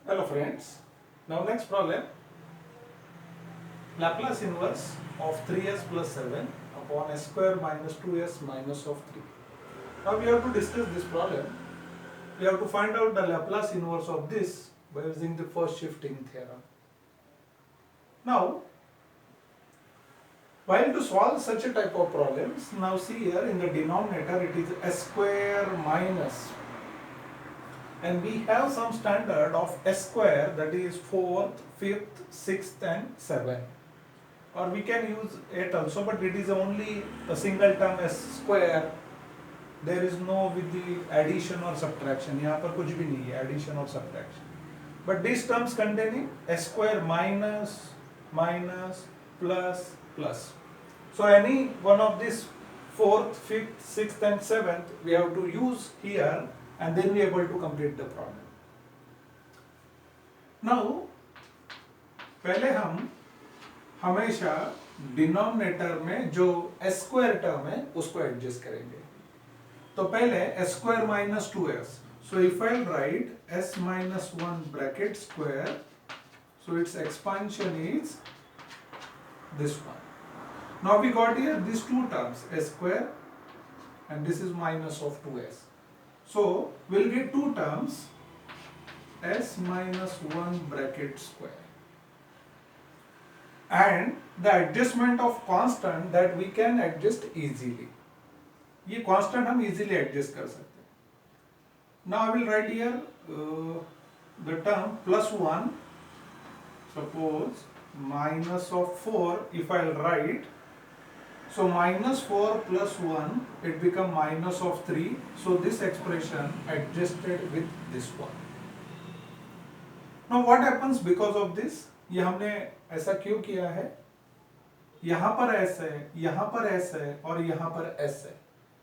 Hello friends. Now next problem. Laplace inverse of 3s plus 7 upon s square minus 2s minus of 3. Now we have to discuss this problem. We have to find out the Laplace inverse of this by using the first shifting theorem. Now, while to solve such a type of problems, now see here in the denominator it is s square minus, and we have some standard of s square, that is 4th, 5th, 6th and 7th. Or we can use 8 also, but it is only a single term s square. There is no with the addition or subtraction. यहाँ पर कुछ भी नहीं है addition or subtraction. But these terms containing s square minus, minus, plus, plus. So any one of these 4th, 5th, 6th and 7th we have to use here, and then we are able to complete the problem. Now पहले हम हमेशा denominator में जो s square term है उसको adjust करेंगे. तो पहले s square minus 2s. So if I write s minus 1 bracket square, so its expansion is this one. Now we got here these two terms, s square and this is minus of 2s. So we'll get two terms, s minus 1 bracket square. And the adjustment of constant that we can adjust easily. ये constant हम easily adjust कर सकते हैं. Now I will write here the term plus 1. Suppose minus of 4, if I will write, so minus 4 plus 1, it become minus of 3. So this expression adjusted with this one. Now what happens because of this? ये हमने ऐसा क्यों किया है? यहाँ पर s है, यहाँ पर s है और यहाँ पर s है.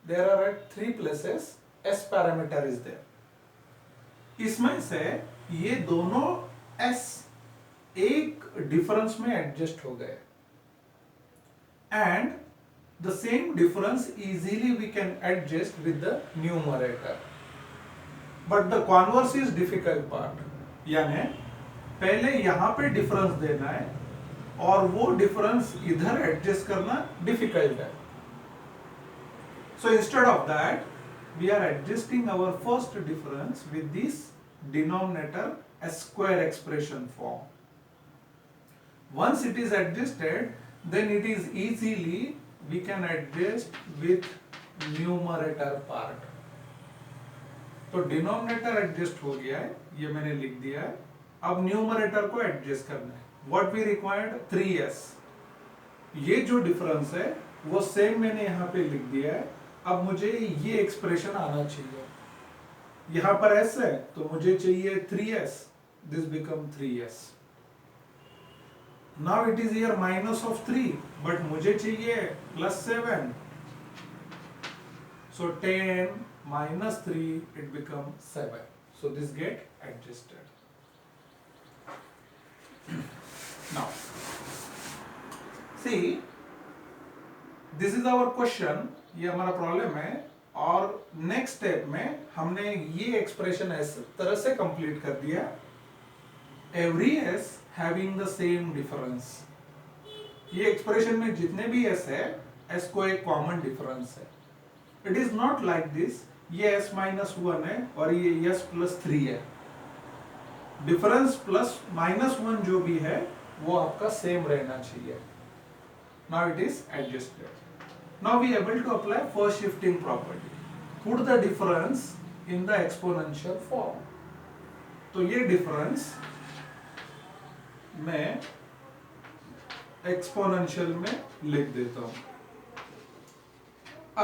There are at 3 places s parameter is there. इसमें से ये दोनों s एक डिफरेंस में एडजस्ट हो गए, and the same difference easily we can adjust with the numerator. But the converse is difficult part. यानी पहले यहाँ पे डिफरेंस देना है और वो डिफरेंस इधर एडजस्ट करना डिफिकल्ट है. So instead of that, we are adjusting our first difference with this denominator s square expression form. Once it is adjusted, then it is easily we can adjust with numerator part. तो denominator adjust हो गया है, ये मैंने लिख दिया है. अब न्यूमरेटर को एडजस्ट करना है. What we required 3s. ये जो डिफरेंस है वो सेम मैंने यहाँ पे लिख दिया है. अब मुझे ये एक्सप्रेशन आना चाहिए. यहाँ पर s है तो मुझे चाहिए 3s. This become 3s. Now it is here minus of 3, but मुझे चाहिए plus 7. So 10 minus 3, it becomes 7. So this get adjusted. Now, see, this is our question. ये हमारा प्रॉब्लम है, और नेक्स्ट स्टेप में हमने ये एक्सप्रेशन इस तरह से कंप्लीट कर दिया. Every s having the same difference. ये एक्सप्रेशन में जितने भी s है, s को एक कॉमन डिफरेंस है. It is not like this. ये s माइनस 1 है और ये s प्लस 3 है. डिफरेंस प्लस माइनस 1 जो भी है वो आपका सेम रहना चाहिए. Now it is adjusted. Now we able to apply first shifting property. Put the difference in the exponential form. तो ये डिफरेंस मैं एक्सपोनेंशियल में लिख देता हूं.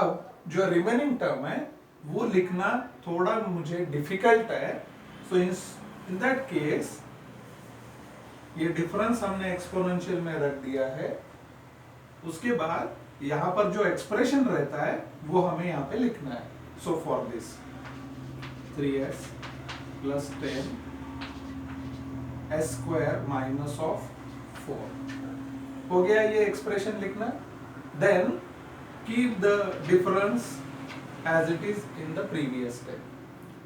अब जो रिमेनिंग टर्म है वो लिखना थोड़ा मुझे डिफिकल्ट है. सो इन दैट केस ये डिफरेंस हमने एक्सपोनेंशियल में रख दिया है. उसके बाद यहाँ पर जो एक्सप्रेशन रहता है वो हमें यहाँ पे लिखना है. So for this 3s plus 10 s square minus of 4 हो गया ये एक्सप्रेशन लिखना. Then keep the difference as it is in the previous step.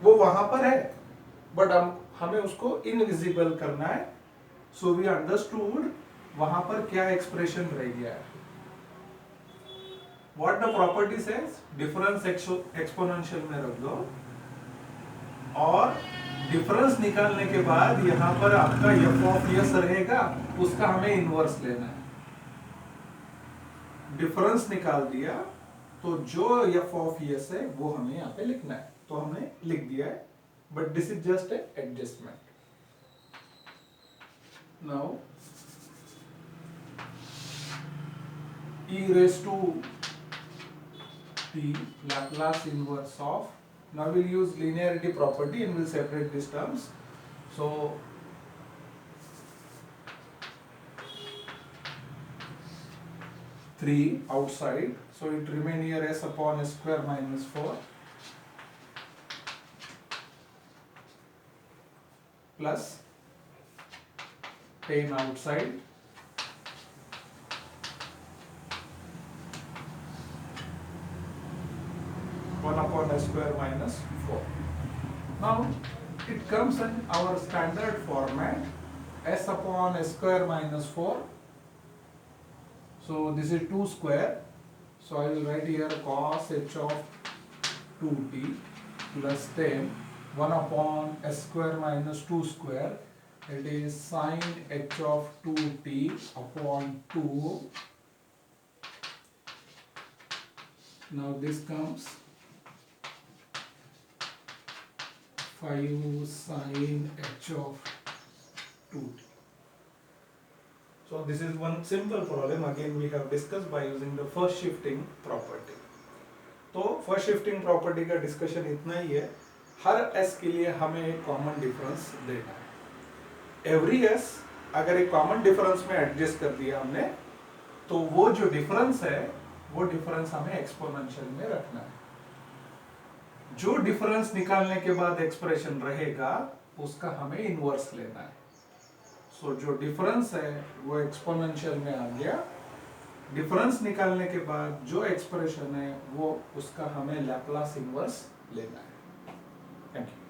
वो वहां पर है, बट हमें उसको इनविजिबल करना है। सो वी अंडरस्टूड वहां पर क्या एक्सप्रेशन रह गया है। What the property says, difference exponential में रख दो और डिफरेंस निकालने के बाद यहां पर आपका एफ ऑफ एस रहेगा, उसका हमें इनवर्स लेना है। डिफरेंस निकाल दिया तो जो एफ ऑफ एस है वो हमें यहाँ पे लिखना है, तो हमने लिख दिया है, but this is just a adjustment. Now e raised to t Laplace inverse of, now we'll use linearity property and we'll separate these terms. So 3 outside, so it remain here s upon s square minus 4 plus 10 outside one upon s square minus 4. Now it comes in our standard format, s upon s square minus 4. So this is 2 square, so I will write here cos h of 2t plus 10 1 upon s square minus 2 square, it is sin h of 2t upon 2. Now this comes 5 sin h of 2t. So this is one simple problem, again we have discussed by using the first shifting property. तो first shifting property का discussion इतना ही है। हर s के लिए हमें एक common difference देना है। एवरी s अगर एक कॉमन डिफरेंस में एडजस्ट कर दिया हमने, तो वो जो डिफरेंस है वो डिफरेंस हमें एक्सपोनेंशियल में रखना है। जो डिफरेंस निकालने के बाद एक्सप्रेशन रहेगा उसका हमें इनवर्स लेना है। सो जो डिफरेंस है वो एक्सपोनेंशियल में आ गया, डिफरेंस निकालने के बाद जो एक्सप्रेशन है वो उसका हमें लैप्लास इनवर्स लेना है। Thank you.